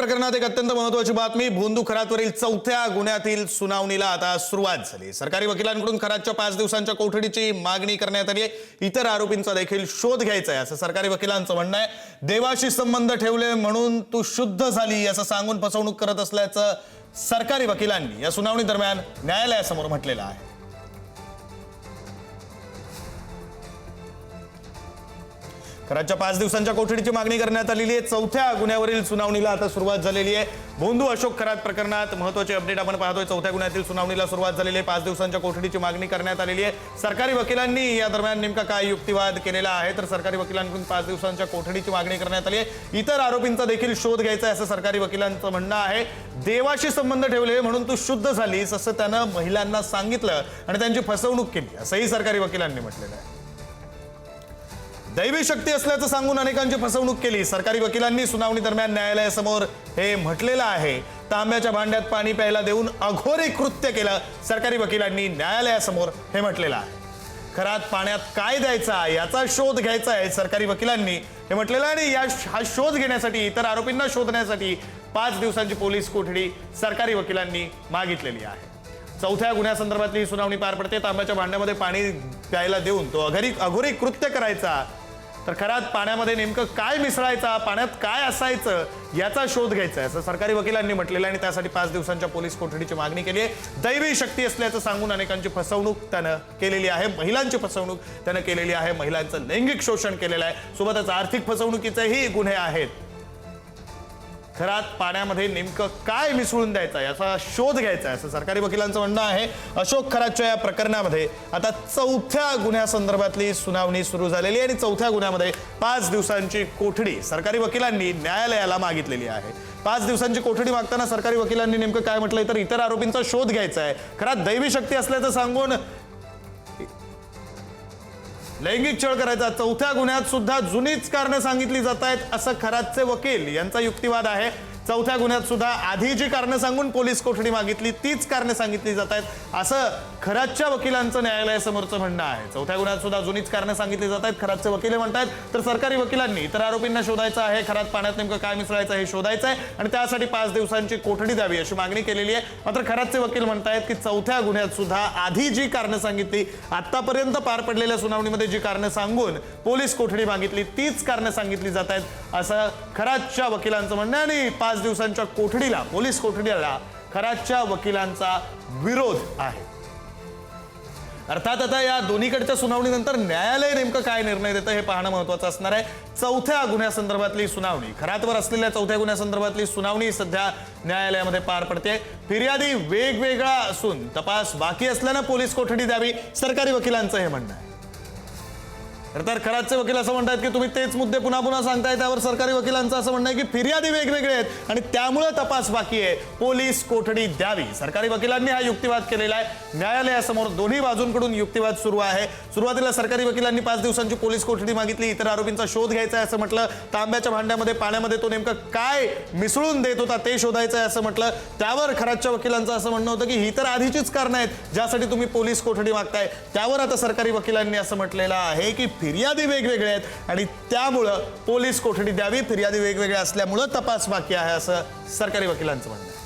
प्रकरणात एक अत्यंत महत्त्वाची बातमी। भोंदू खरातवरील चौथ्या गुन्ह्यातील सुनावणीला आता सुरुवात झाली। सरकारी वकिलांकडून खरातच्या 5 दिवसांच्या कोठडीची मागणी करण्यात आली आहे। इतर आरोपींचा देखील शोध घ्यायचा आहे असं सरकारी वकिलांचं म्हणणं आहे। देवाशी संबंध ठेवले म्हणून तू शुद्ध झाली असं सांगून फसवणूक करत असल्याचं सरकारी वकिलांनी या सुनावणी दरम्यान न्यायालयासमोर म्हटलेलं आहे। खरातच्या 5 दिवसांच्या कोठडीची मागणी करण्यात आलेली आहे। चौथ्या गुन्ह्यावरील सुनावणीला आता सुरुवात झालेली आहे। भोंदू अशोक खरात प्रकरणात महत्त्वाचे अपडेट आपण पाहतोय। चौथ्या गुन्ह्यातील सुनावणीला सुरुवात झालेली आहे। 5 दिवसांच्या कोठडीची मागणी करण्यात आलेली आहे। सरकारी वकिलांनी या दरम्यान नेमका काय युक्तिवाद केलेला आहे तर सरकारी वकिलांकडून 5 दिवसांच्या कोठडीची मागणी करण्यात आली आहे। इतर आरोपींचा देखील शोध घ्यायचा आहे असं सरकारी वकिलांचं म्हणणं आहे। देवाशी संबंध ठेवले म्हणून तू शुद्ध झालीस असं त्यानं महिलांना सांगितलं आणि त्यांची फसवणूक केली असंही सरकारी वकिलांनी म्हटलेलं आहे। दैवी शक्ती असल्याचं सांगून अनेकांची फसवणूक केली। सरकारी वकिलांनी सुनावणी दरम्यान न्यायालयासमोर हे म्हटलेलं आहे। तांब्याच्या भांड्यात पाणी प्यायला देऊन अघोरी कृत्य केलं। सरकारी वकिलांनी न्यायालयासमोर हे म्हटलेलं आहे। खरात पाण्यात काय द्यायचा याचा शोध घ्यायचा आहे सरकारी वकिलांनी हे म्हटलेलं आहे। आणि हा शोध घेण्यासाठी इतर आरोपींना शोधण्यासाठी 5 दिवसांची पोलीस कोठडी सरकारी वकिलांनी मागितलेली आहे। चौथ्या गुन्ह्यासंदर्भातली सुनावणी पार पडते। तांब्याच्या भांड्यामध्ये पाणी प्यायला देऊन तो अघोरी कृत्य करायचा तर खरात पाण्यामध्ये नेमकं काय मिसळायचा, पाण्यात काय असायचं याचा शोध घ्यायचा आहे असं सरकारी वकिलांनी म्हटलेलं आहे। आणि त्यासाठी 5 दिवसांच्या पोलीस कोठडीची मागणी केली आहे। दैवी शक्ती असल्याचं सांगून अनेकांची फसवणूक त्यानं केलेली आहे। महिलांची फसवणूक त्यानं केलेली आहे। महिलांचं लैंगिक शोषण केलेलं आहे। सोबतच आर्थिक फसवणुकीचेही गुन्हे आहेत। खरात पाण्यामध्ये नेमकं काय मिसळून द्यायचं याचा शोध घ्यायचा आहे असं सरकारी वकिलांचं म्हणणं आहे। अशोक खरातच्या या प्रकरणामध्ये आता चौथ्या गुन्ह्यासंदर्भातली सुनावणी सुरू झालेली आहे आणि चौथ्या गुन्ह्यामध्ये 5 दिवसांची कोठडी सरकारी वकिलांनी न्यायालयाला मागितलेली आहे। 5 दिवसांची कोठडी मागताना सरकारी वकिलांनी नेमकं काय म्हटलंय तर इतर आरोपींचा शोध घ्यायचा आहे। खरात दैवी शक्ती असल्याचं सांगून लैंगिक छळ करायचा। चौथ्या गुन्ह्यात सुद्धा जुनीच कारणं सांगितली जात आहेत असं खरातचे वकील यांचा युक्तिवाद आहे। चौथ्या गुन्ह्यात सुद्धा आधी जी कारणं सांगून पोलीस कोठडी मागितली तीच कारणं सांगितली जात आहेत असं खरातच्या वकिलांचं न्यायालयासमोरचं म्हणणं आहे। चौथ्या गुन्ह्यात सुद्धा जुनीच कारणं सांगितली जात आहेत खरातचे वकील म्हणतात। तर सरकारी वकिलांनी इतर आरोपींना शोधायचं आहे। खरात पाण्यात नेमकं काय मिसळायचं हे शोधायचं आहे आणि त्यासाठी 5 दिवसांची कोठडी द्यावी अशी मागणी केलेली आहे। मात्र खरातचे वकील म्हणतायत की चौथ्या गुन्ह्यात सुद्धा आधी जी कारणं सांगितली, आतापर्यंत पार पडलेल्या सुनावणीमध्ये जी कारणं सांगून पोलीस कोठडी मागितली तीच कारणं सांगितली जात आहेत असं खरातच्या वकिलांचं म्हणणं आहे। आणि 5 दिवसांच्या कोठडीला, पोलीस कोठडीला खरातच्या वकिलांचा विरोध आहे। अर्थात आता या दोन्हीकडच्या सुनावणीनंतर न्यायालय नेमकं काय निर्णय देतं हे पाहणं महत्त्वाचं असणार आहे। चौथ्या गुन्ह्यासंदर्भातली सुनावणी, खरातवर असलेल्या चौथ्या गुन्ह्यासंदर्भातली सुनावणी सध्या न्यायालयामध्ये पार पडते। फिर्यादी वेगवेगळा असून तपास बाकी असल्यानं पोलीस कोठडी द्यावी सरकारी वकिलांचं हे म्हणणं आहे। तर खरातचे वकील असं म्हणतात की तुम्ही तेच मुद्दे पुन्हा पुन्हा सांगताय। त्यावर सरकारी वकिलांचं असं म्हणणं आहे की फिर्यादी वेगवेगळे आहेत आणि त्यामुळे तपास बाकी आहे, पोलीस कोठडी द्यावी। सरकारी वकिलांनी हा युक्तिवाद केलेला आहे। न्यायालयासमोर दोन्ही बाजूंकडून युक्तिवाद सुरू आहे। सुरुवातीला सरकारी वकिलांनी 5 दिवसांची पोलीस कोठडी मागितली। इतर आरोपींचा शोध घ्यायचा आहे असं म्हटलं। तांब्याच्या भांड्यामध्ये पाण्यामध्ये तो नेमकं काय मिसळून देत होता ते शोधायचं आहे असं म्हटलं। त्यावर खरातच्या वकिलांचं असं म्हणणं होतं की ही तर आधीचीच कारणं आहेत ज्यासाठी तुम्ही पोलीस कोठडी मागताय। त्यावर आता सरकारी वकिलांनी असं म्हटलेलं आहे की फिर्यादी वेगवेगळे आहेत आणि त्यामुळं पोलीस कोठडी द्यावी। फिर्यादी वेगवेगळे असल्यामुळं तपास बाकी आहे असं सरकारी वकिलांचं म्हणणं आहे।